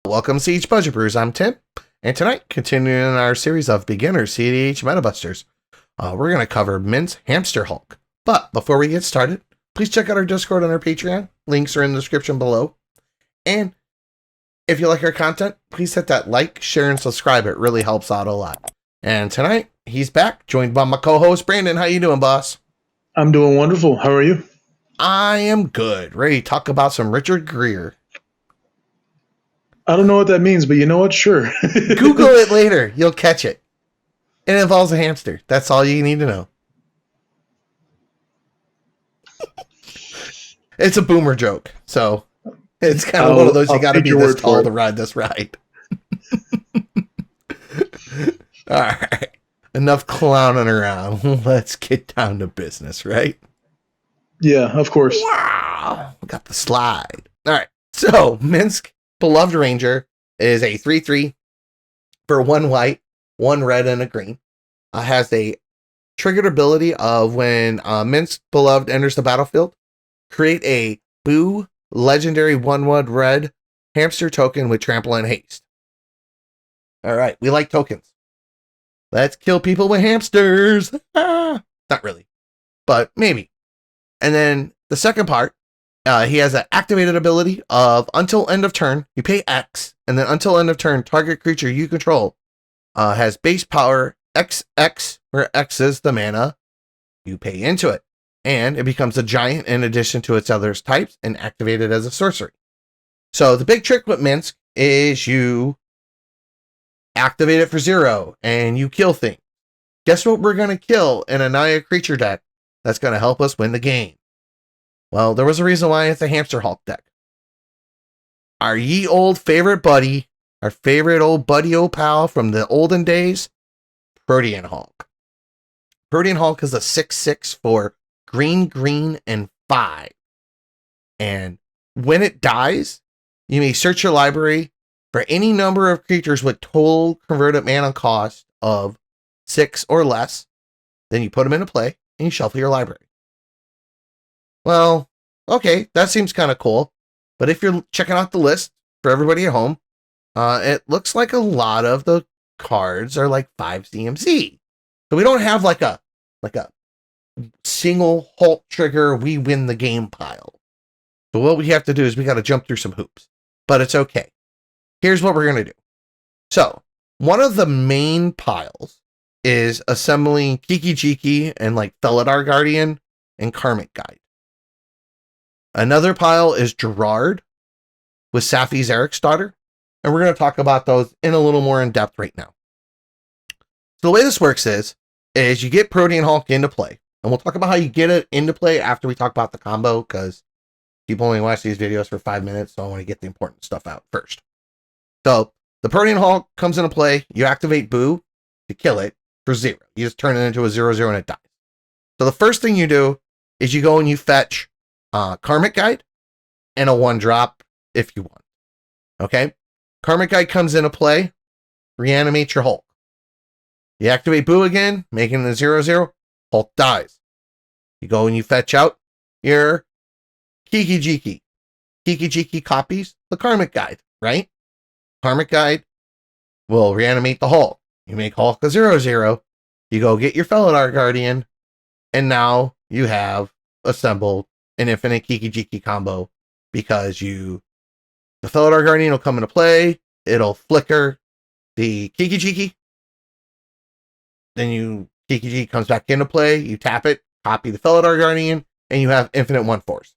Welcome to cEDH Budget Brews. I'm Tim, and tonight, continuing our series of beginner cEDH Meta Busters, we're going to cover Minsc Hamster Hulk. But before we get started, please check out our Discord and our Patreon. Links are in the description below. And if you like our content, please hit that like, share, and subscribe. It really helps out a lot. And tonight, he's back, joined by my co-host, Brandon. How you doing, boss? I'm doing wonderful. How are you? I am good. Ready to talk about some Richard Greer. I don't know what that means, but you know what? Sure. Google it later. You'll catch it. It involves a hamster. That's all you need to know. It's a boomer joke. So it's kind of one of those you got to be this tall to ride this ride. All right. Enough clowning around. Let's get down to business, right? Yeah, of course. Wow. We got the slide. All right. So Minsc, Beloved Ranger, is a 3/3 for 1 white, 1 red, and a green. Has a triggered ability of when Minsc Beloved enters the battlefield, create a Boo legendary 1/1 red hamster token with trample and haste. All right, we like tokens. Let's kill people with hamsters. Not really, but maybe. And then the second part, he has an activated ability of until end of turn, you pay X, and then until end of turn, target creature you control has base power XX, where X is the mana. You pay into it, and it becomes a giant in addition to its other types and activated as a sorcery. So the big trick with Minsc is you activate it for 0 and you kill things. Guess what we're going to kill in a Naya creature deck that's going to help us win the game? Well, there was a reason why it's a Hamster Hulk deck. Our ye old favorite buddy, our favorite old buddy old pal from the olden days, Protean Hulk. Protean Hulk is a 6/6 for green, and 5. And when it dies, you may search your library for any number of creatures with total converted mana cost of 6 or less. Then you put them into play and you shuffle your library. Well, okay, that seems kind of cool. But if you're checking out the list for everybody at home, it looks like a lot of the cards are like 5 CMC. So we don't have like a single Hulk trigger, we win the game pile. So what we have to do is we got to jump through some hoops. But it's okay. Here's what we're going to do. So one of the main piles is assembling Kiki and like Felidar Guardian and Karmic Guide. Another pile is Gerard with Safi's Eric's daughter. And we're going to talk about those in a little more in depth right now. So the way this works is you get Protean Hulk into play. And we'll talk about how you get it into play after we talk about the combo, because people only watch these videos for 5 minutes, so I want to get the important stuff out first. So the Protean Hulk comes into play. You activate Boo to kill it for 0. You just turn it into a 0/0 and it dies. So the first thing you do is you go and you fetch Karmic Guide and a 1-drop if you want. Okay? Karmic Guide comes into play, reanimate your Hulk. You activate Boo again, making it a 0/0, Hulk dies. You go and you fetch out your Kiki. Kiki copies the Karmic Guide, right? Karmic Guide will reanimate the Hulk. You make Hulk a 0/0. You go get your Felidar Guardian, and now you have assembled an infinite Kiki combo because the Felidar Guardian will come into play. It'll flicker the Kiki. Then Kiki comes back into play. You tap it, copy the Felidar Guardian, and you have infinite 1/4s.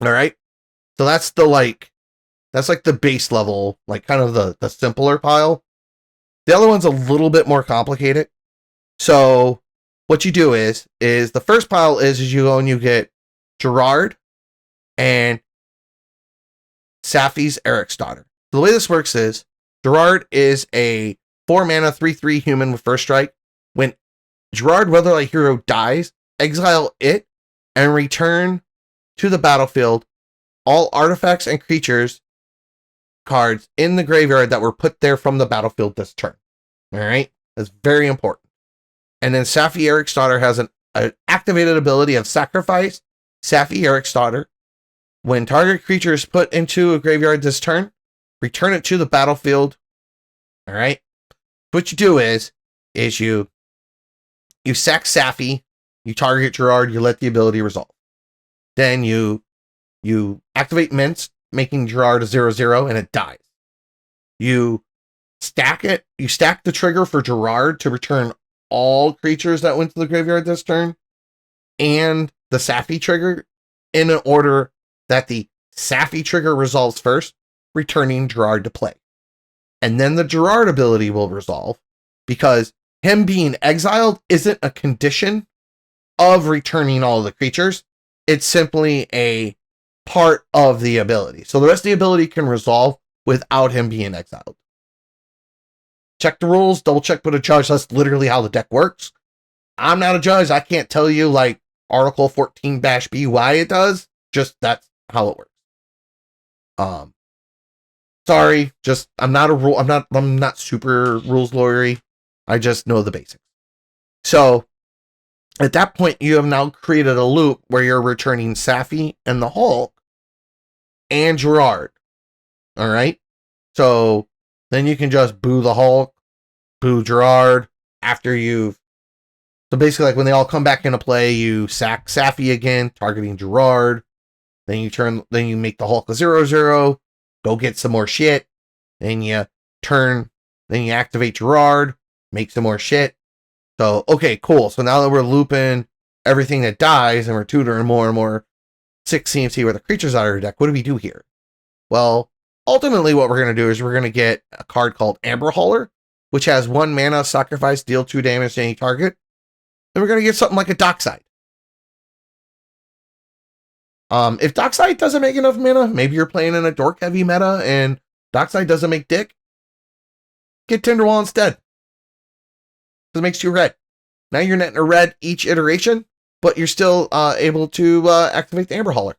All right. So that's the base level, like kind of the simpler pile. The other one's a little bit more complicated. So what you do is the first pile is you go and you get Gerard and Safi's Eric's daughter. The way this works is Gerard is a 4 mana 3/3 human with first strike. When Gerard Weatherlight Hero dies, exile it and return to the battlefield all artifacts and creatures cards in the graveyard that were put there from the battlefield this turn. All right? That's very important. And then Safi Eric's daughter has an activated ability of sacrifice Safi Eric's daughter. When target creature is put into a graveyard this turn, return it to the battlefield. All right. What you do is you sack Safi, you target Gerard, you let the ability resolve. Then you activate Minsc, making Gerard a 0/0, and it dies. You stack the trigger for Gerard to return all creatures that went to the graveyard this turn, and the Safi trigger in an order that the Safi trigger resolves first, returning Gerard to play. And then the Gerard ability will resolve, because him being exiled isn't a condition of returning all of the creatures. It's simply a part of the ability. So the rest of the ability can resolve without him being exiled. Check the rules, double check with a judge. That's literally how the deck works. I'm not a judge. I can't tell you like Article 14-B why it does. Just that's how it works. Sorry, just I'm not super rules lawyery. I just know the basics. So at that point, you have now created a loop where you're returning Safi and the Hulk and Gerard. All right. So then you can just boo the Hulk, boo Gerard after you've. So basically, like when they all come back into play, you sack Safi again, targeting Gerard. Then you make the Hulk a 0/0. Go get some more shit. Then you activate Gerard, make some more shit. So, okay, cool. So now that we're looping everything that dies and we're tutoring more and more 6 CMC where the creatures out of your deck, what do we do here? Well, ultimately what we're going to do is we're going to get a card called Amber Hauler, which has 1 mana, sacrifice, deal 2 damage to any target. Then we're going to get something like a Dockside. If Dockside doesn't make enough mana, maybe you're playing in a dork heavy meta and Dockside doesn't make dick, get Tinderwall instead. Because it makes you red. Now you're netting a red each iteration, but you're still able to activate the Amber Hauler.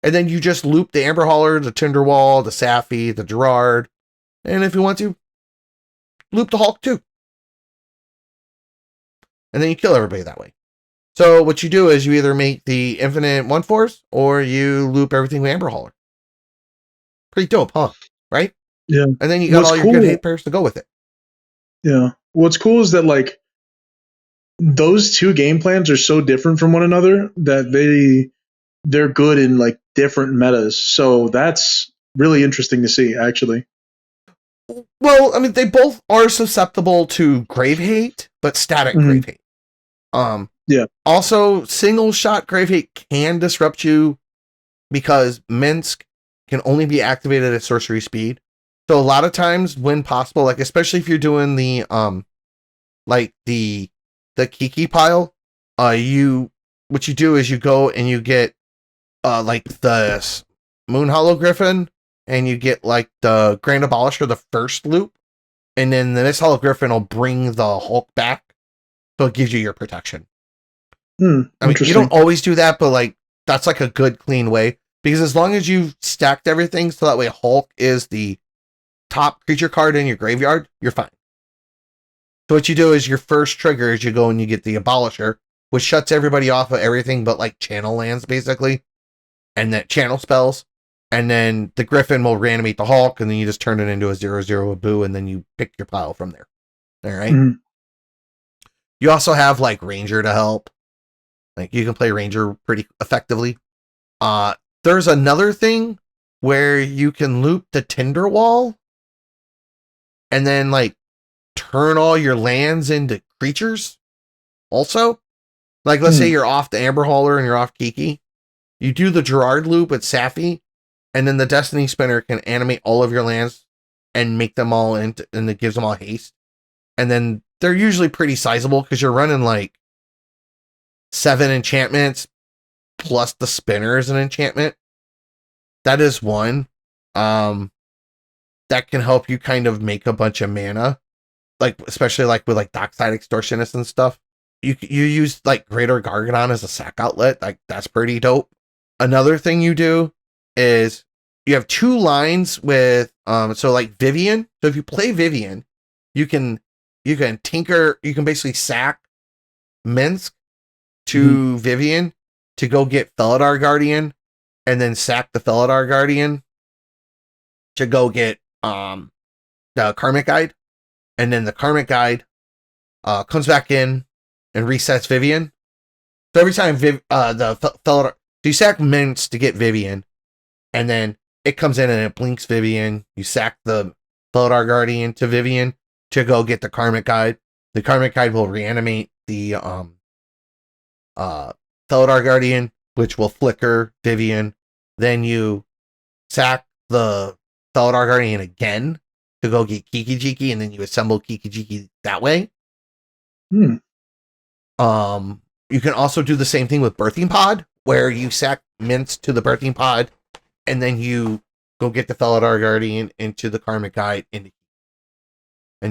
And then you just loop the Amber Hauler, the Tinderwall, the Safi, the Gerard, and if you want to, loop the Hulk too. And then you kill everybody that way. So what you do is you either make the infinite 1/4s or you loop everything with Amber Hauler. Pretty dope, huh? Right? Yeah. And then you got all your good hate pairs to go with it. Yeah. What's cool is that like those 2 game plans are so different from one another that they're good in like different metas. So that's really interesting to see, actually. Well, I mean, they both are susceptible to grave hate, but static grave hate. Yeah. Also, single shot grave hate can disrupt you because Minsc can only be activated at sorcery speed. So a lot of times when possible, like especially if you're doing the like the Kiki pile, what you do is you go and you get like the Moon Hollow Griffin and you get like the Grand Abolisher, the first loop, and then the Mist Hollow Griffin will bring the Hulk back. So it gives you your protection. I mean, you don't always do that, but like that's like a good clean way, because as long as you've stacked everything so that way Hulk is the top creature card in your graveyard, you're fine. So what you do is your first trigger is you go and you get the Abolisher, which shuts everybody off of everything but like channel lands basically, and then channel spells, and then the Griffin will reanimate the Hulk, and then you just turn it into a 0/0 boo, and then you pick your pile from there. All right. You also have like Ranger to help. Like you can play Ranger pretty effectively. There's another thing where you can loop the Tinderwall and then like turn all your lands into creatures. Also, like let's say you're off the Amber Hauler and you're off Kiki. You do the Gerard loop with Safi, and then the Destiny Spinner can animate all of your lands and make them all into, and it gives them all haste. And then they're usually pretty sizable because you're running like 7 enchantments plus the spinner is an enchantment. That is one that can help you kind of make a bunch of mana, like especially like with like Dockside Extortionist and stuff. You use like Greater Gargadon as a sack outlet, like that's pretty dope. Another thing you do is you have 2 lines with so like Vivian. So if you play Vivian, you can tinker, you can basically sack Minsc to Vivian to go get Felidar Guardian, and then sack the Felidar Guardian to go get the Karmic Guide, and then the Karmic Guide comes back in and resets Vivian. So every time so you sack Minsc to get Vivian, and then it comes in and it blinks Vivian. You sack the Felidar Guardian to Vivian to go get the Karmic Guide. The Karmic Guide will reanimate the Felidar Guardian, which will flicker Vivian. Then you sack the Felidar Guardian again to go get Kiki-Jiki, and then you assemble Kiki-Jiki that way. You can also do the same thing with Birthing Pod, where you sack Minsc to the Birthing Pod, and then you go get the Felidar Guardian into the Karmic Guide, and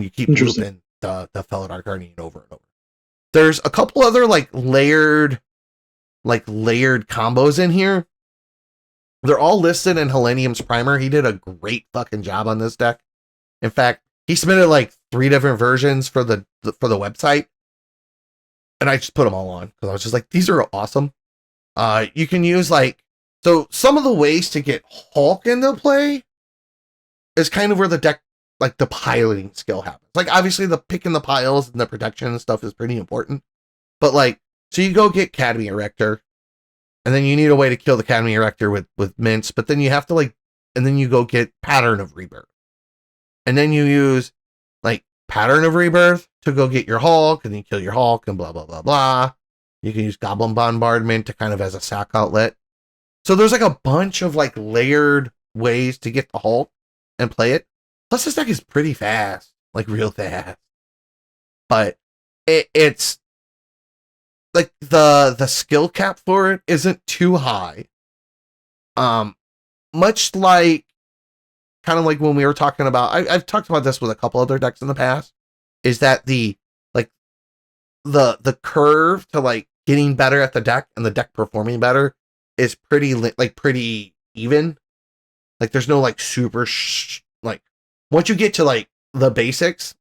you keep looping the Felidar Guardian over and over. There's a couple other layered combos in here. They're all listed in Helenium's primer. He did a great fucking job on this deck. In fact, he submitted 3 different versions for the website, and I just put them all on because I was just like, these are awesome. You can use so some of the ways to get Hulk into play is kind of where the deck, the piloting skill happens. Obviously the picking the piles and the protection and stuff is pretty important, but so you go get Cadme Erector, and then you need a way to kill the Cadme Erector with Minsc, but then you have to and then you go get Pattern of Rebirth. And then you use Pattern of Rebirth to go get your Hulk, and then you kill your Hulk and blah, blah, blah, blah. You can use Goblin Bombardment to kind of as a sack outlet. So there's a bunch of layered ways to get the Hulk and play it. Plus this deck is pretty fast, real fast. But it's the skill cap for it isn't too high. Much kind of when we were talking about, I've talked about this with a couple other decks in the past, is that the curve to getting better at the deck and the deck performing better is pretty pretty even. There's no super once you get to the basics,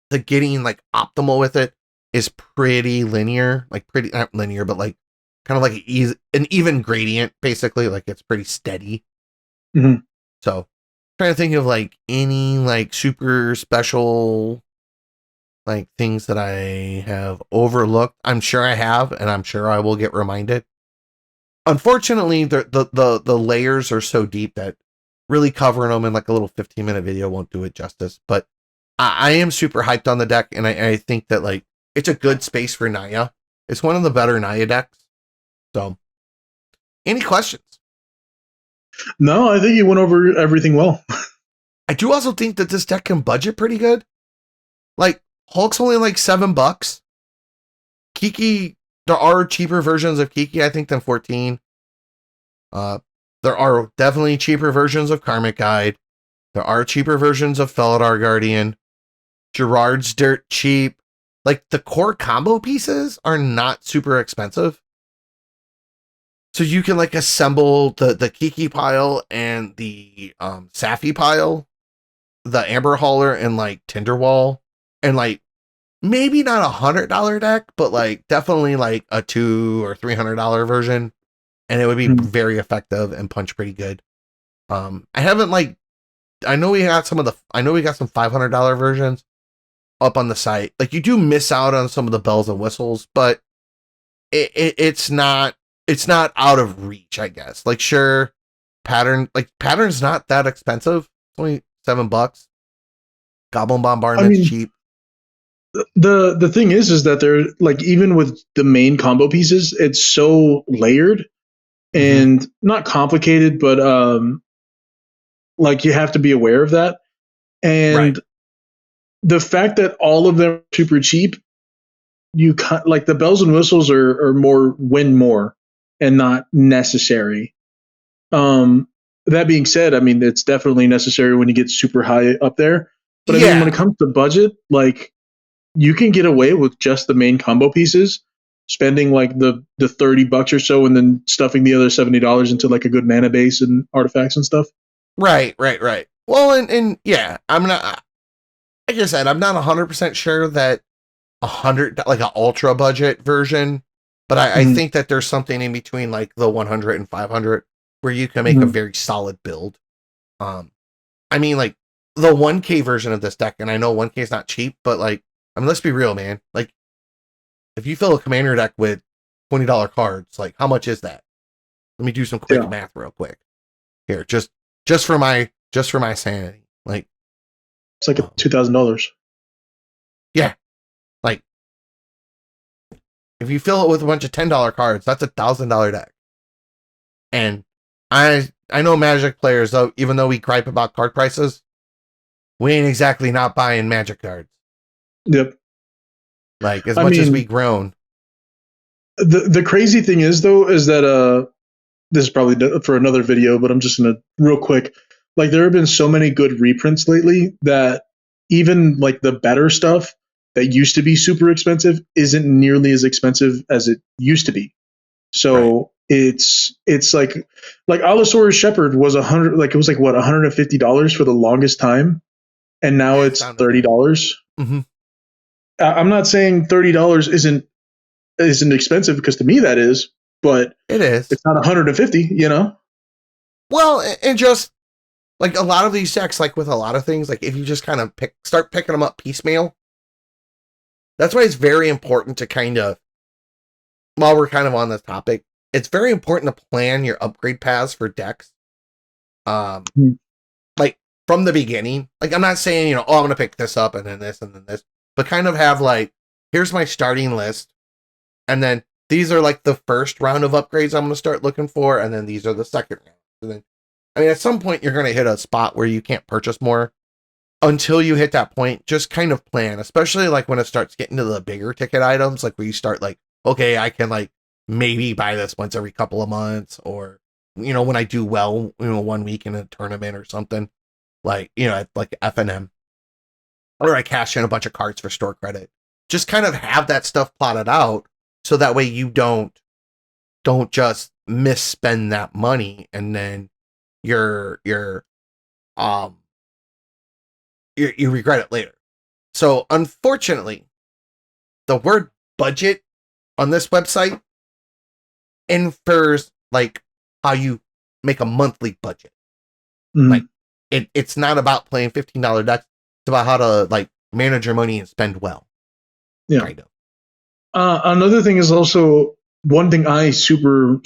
the getting optimal with it is pretty linear, pretty not linear, but kind of an even gradient, basically. It's pretty steady. Mm-hmm. So, trying to think of any super special things that I have overlooked. I'm sure I have, and I'm sure I will get reminded. Unfortunately, the layers are so deep that really covering them in a little 15-minute video won't do it justice. But I am super hyped on the deck, and I think that it's a good space for Naya. It's one of the better Naya decks. So, any questions? No, I think you went over everything well. I do also think that this deck can budget pretty good. Hulk's only $7. Kiki, there are cheaper versions of Kiki, I think, than 14. There are definitely cheaper versions of Karmic Guide. There are cheaper versions of Felidar Guardian. Gerard's dirt cheap. The core combo pieces are not super expensive. So you can assemble the Kiki pile and the Safi pile, the Amber Hauler and Tinderwall, and maybe not $100 deck, but definitely a $200 or $300 version, and it would be very effective and punch pretty good. I haven't I know we got some $500 versions up on the site. You do miss out on some of the bells and whistles, but it's not out of reach, I guess. Sure, Pattern's not that expensive. It's only $7. Goblin Bombardment's cheap. The thing is that they're even with the main combo pieces, it's so layered and not complicated, but you have to be aware of that. And the fact that all of them are super cheap, you the bells and whistles are more win more and not necessary. That being said, it's definitely necessary when you get super high up there. But when it comes to budget, you can get away with just the main combo pieces, spending the $30 or so, and then stuffing the other $70 into a good mana base and artifacts and stuff. Right. Well, and yeah, I'm not. Like I said, I'm not 100% sure that an ultra budget version, but I think that there's something in between the 100 and 500 where you can make a very solid build. I mean, like the 1K version of this deck, and I know 1K is not cheap, but like, I mean, let's be real, man. Like, if you fill a commander deck with $20 cards, like, how much is that? Let me do some quick math real quick. Here, just for my sanity. Like, it's like $2,000. Yeah, like if you fill it with a bunch of $10 cards, that's $1,000 deck. And I know Magic players, though, even though we gripe about card prices, we ain't exactly not buying Magic cards. Yep. Like, as much as we groan. The crazy thing is, though, is that this is probably for another video, but I'm just gonna real quick. Like, there have been so many good reprints lately that even like the better stuff that used to be super expensive isn't nearly as expensive as it used to be. So it's like Allosaurus Shepherd was $150 for the longest time, and now it's $30. Mm-hmm. I'm not saying $30 isn't expensive, because to me that is, but it is. It's not 150, you know. Well, and just like a lot of these decks, like with a lot of things, like if you just kind of start picking them up piecemeal, that's why it's very important to kind of, while we're kind of on this topic, it's very important to plan your upgrade paths for decks. Like from the beginning. Like, I'm not saying, I'm going to pick this up and then this and then this, but kind of have like, here's my starting list, and then these are like the first round of upgrades I'm going to start looking for, and then these are the second round. And then, I mean, at some point you're going to hit a spot where you can't purchase more. Until you hit that point, just kind of plan, especially like when it starts getting to the bigger ticket items, like where you start like, okay, I can like maybe buy this once every couple of months, or, when I do well, 1 week in a tournament or something, like, like FNM, or I cash in a bunch of cards for store credit. Just kind of have that stuff plotted out, so that way you don't just misspend that money, and then you regret it later. So unfortunately, the word budget on this website infers like how you make a monthly budget. Mm-hmm. Like it's not about playing $15 decks. It's about how to like manage your money and spend well. Yeah. Kind of. Another thing is also one thing I super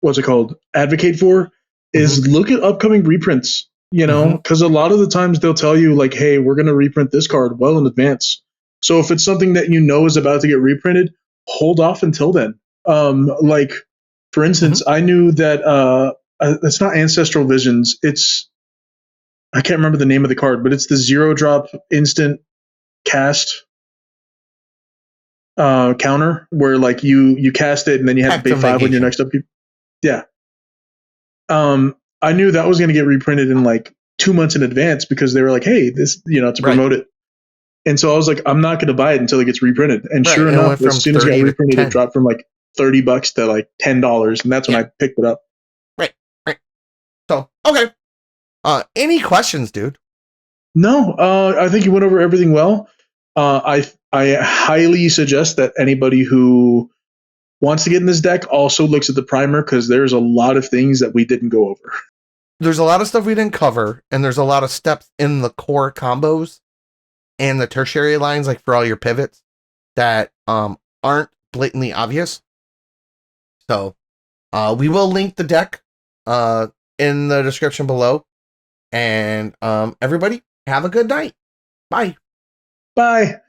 what's it called? Advocate for is look at upcoming reprints. Because a lot of the times they'll tell you like, hey, we're going to reprint this card well in advance. So if it's something that is about to get reprinted, hold off until then. Like, for instance, I knew that it's not Ancestral Visions. I can't remember the name of the card, but it's the 0-drop instant cast counter where like you cast it and then you have to pay 5 when your next upkeep. Yeah. I knew that was going to get reprinted in like 2 months in advance, because they were like, hey, this, to promote it. And so I was like, I'm not going to buy it until it gets reprinted. And sure enough, as soon as it got reprinted, it dropped from like $30 to like $10. And that's when I picked it up. Right. So, okay. Any questions, dude? No, I think you went over everything well. I highly suggest that anybody who wants to get in this deck also looks at the primer, because there's a lot of things that we didn't go over. There's a lot of stuff we didn't cover, and there's a lot of steps in the core combos and the tertiary lines, like for all your pivots, that aren't blatantly obvious. So we will link the deck in the description below. And everybody, have a good night. Bye. Bye.